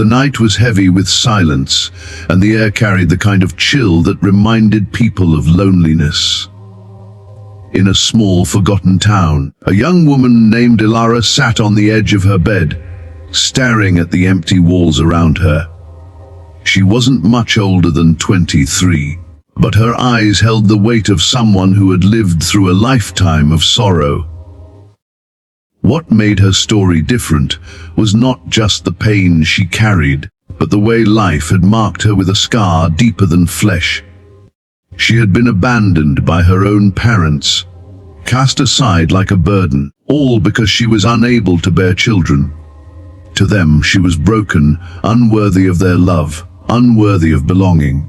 The night was heavy with silence, and the air carried the kind of chill that reminded people of loneliness. In a small, forgotten town, a young woman named Ilara sat on the edge of her bed, staring at the empty walls around her. She wasn't much older than 23, but her eyes held the weight of someone who had lived through a lifetime of sorrow. What made her story different was not just the pain she carried, but the way life had marked her with a scar deeper than flesh. She had been abandoned by her own parents, cast aside like a burden, all because she was unable to bear children. To them, she was broken, unworthy of their love, unworthy of belonging.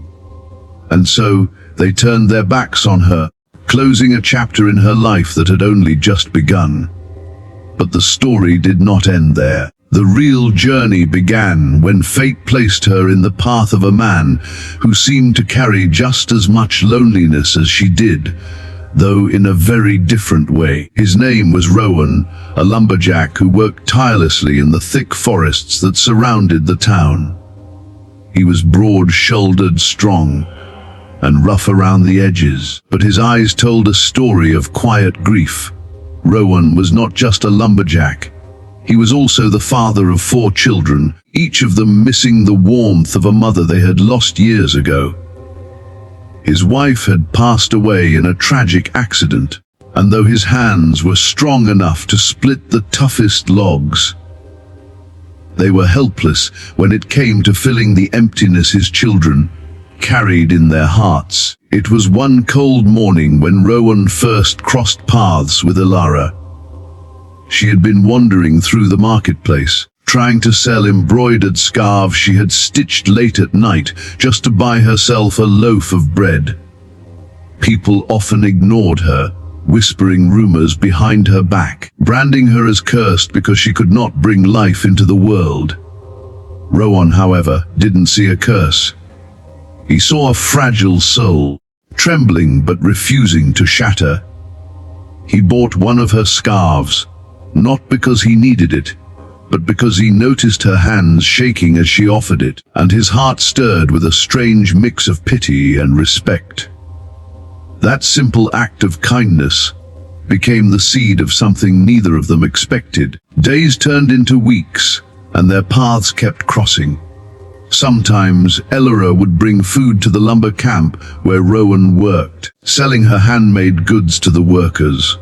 And so, they turned their backs on her, closing a chapter in her life that had only just begun. But the story did not end there. The real journey began when fate placed her in the path of a man who seemed to carry just as much loneliness as she did, though in a very different way. His name was Rowan, a lumberjack who worked tirelessly in the thick forests that surrounded the town. He was broad-shouldered, strong, and rough around the edges, but his eyes told a story of quiet grief. Rowan was not just a lumberjack. He was also the father of 4 children, each of them missing the warmth of a mother they had lost years ago. His wife had passed away in a tragic accident, and though his hands were strong enough to split the toughest logs, they were helpless when it came to filling the emptiness his children carried in their hearts. It was one cold morning when Rowan first crossed paths with Ilara. She had been wandering through the marketplace, trying to sell embroidered scarves she had stitched late at night just to buy herself a loaf of bread. People often ignored her, whispering rumors behind her back, branding her as cursed because she could not bring life into the world. Rowan, however, didn't see a curse. He saw a fragile soul, trembling but refusing to shatter. He bought one of her scarves, not because he needed it, but because he noticed her hands shaking as she offered it, and his heart stirred with a strange mix of pity and respect. That simple act of kindness became the seed of something neither of them expected. Days turned into weeks, and their paths kept crossing. Sometimes Ilara would bring food to the lumber camp where Rowan worked, selling her handmade goods to the workers.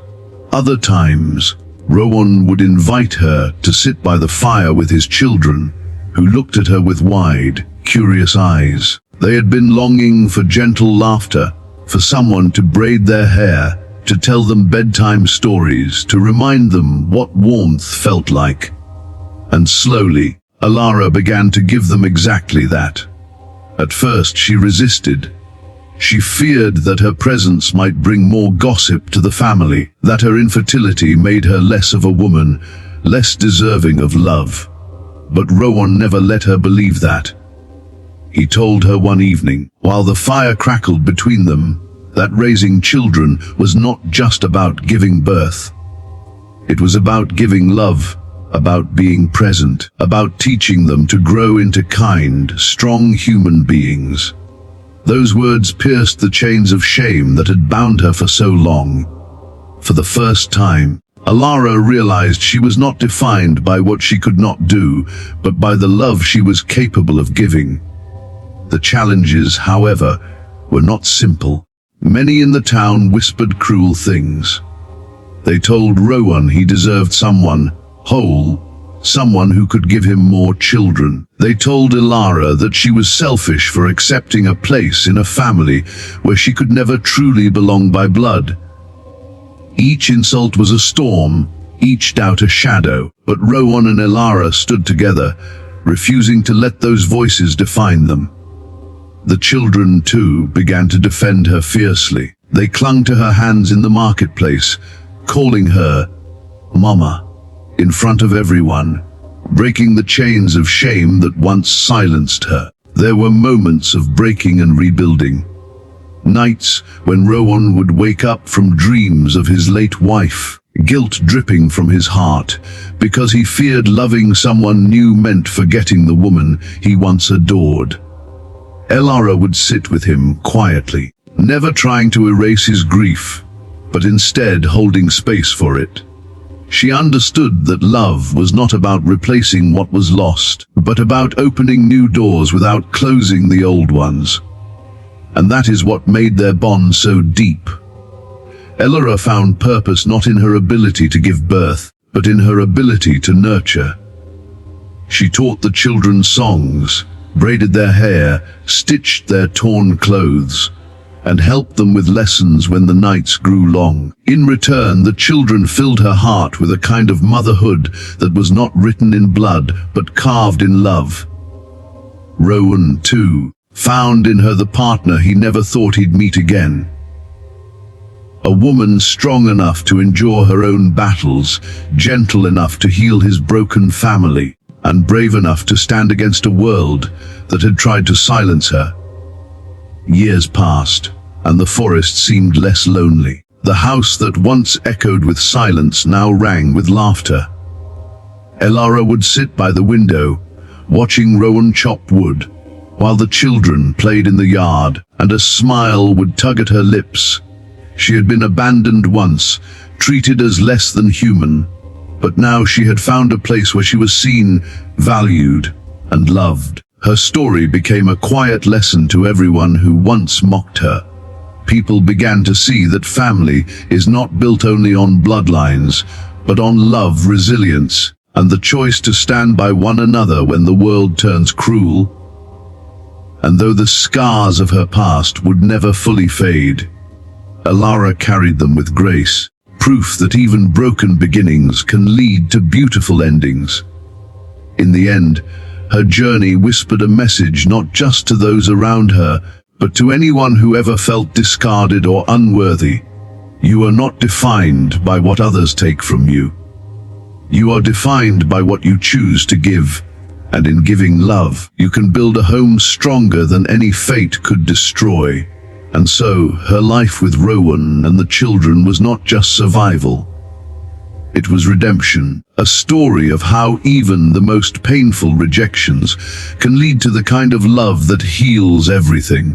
Other times, Rowan would invite her to sit by the fire with his children, who looked at her with wide, curious eyes. They had been longing for gentle laughter, for someone to braid their hair, to tell them bedtime stories, to remind them what warmth felt like. And slowly, Ilara began to give them exactly that. At first she resisted. She feared that her presence might bring more gossip to the family, that her infertility made her less of a woman, less deserving of love. But Rowan never let her believe that. He told her one evening, while the fire crackled between them, that raising children was not just about giving birth. It was about giving love, about being present, about teaching them to grow into kind, strong human beings. Those words pierced the chains of shame that had bound her for so long. For the first time, Ilara realized she was not defined by what she could not do, but by the love she was capable of giving. The challenges, however, were not simple. Many in the town whispered cruel things. They told Rowan he deserved someone whole, someone who could give him more children. They told Ilara that she was selfish for accepting a place in a family where she could never truly belong by blood. Each insult was a storm, each doubt a shadow, but Rowan and Ilara stood together, refusing to let those voices define them. The children, too, began to defend her fiercely. They clung to her hands in the marketplace, calling her Mama, in front of everyone, breaking the chains of shame that once silenced her. There were moments of breaking and rebuilding. Nights when Rowan would wake up from dreams of his late wife, guilt dripping from his heart, because he feared loving someone new meant forgetting the woman he once adored. Elara would sit with him quietly, never trying to erase his grief, but instead holding space for it. She understood that love was not about replacing what was lost, but about opening new doors without closing the old ones. And that is what made their bond so deep. Elara found purpose not in her ability to give birth, but in her ability to nurture. She taught the children songs, braided their hair, stitched their torn clothes, and helped them with lessons when the nights grew long. In return, the children filled her heart with a kind of motherhood that was not written in blood, but carved in love. Rowan, too, found in her the partner he never thought he'd meet again. A woman strong enough to endure her own battles, gentle enough to heal his broken family, and brave enough to stand against a world that had tried to silence her. Years passed, and the forest seemed less lonely. The house that once echoed with silence now rang with laughter. Elara would sit by the window, watching Rowan chop wood, while the children played in the yard, and a smile would tug at her lips. She had been abandoned once, treated as less than human, but now she had found a place where she was seen, valued, and loved. Her story became a quiet lesson to everyone who once mocked her. People began to see that family is not built only on bloodlines, but on love, resilience, and the choice to stand by one another when the world turns cruel. And though the scars of her past would never fully fade, Elara carried them with grace, proof that even broken beginnings can lead to beautiful endings. In the end, her journey whispered a message not just to those around her, but to anyone who ever felt discarded or unworthy. You are not defined by what others take from you. You are defined by what you choose to give, and in giving love, you can build a home stronger than any fate could destroy. And so, her life with Rowan and the children was not just survival. It was redemption, a story of how even the most painful rejections can lead to the kind of love that heals everything.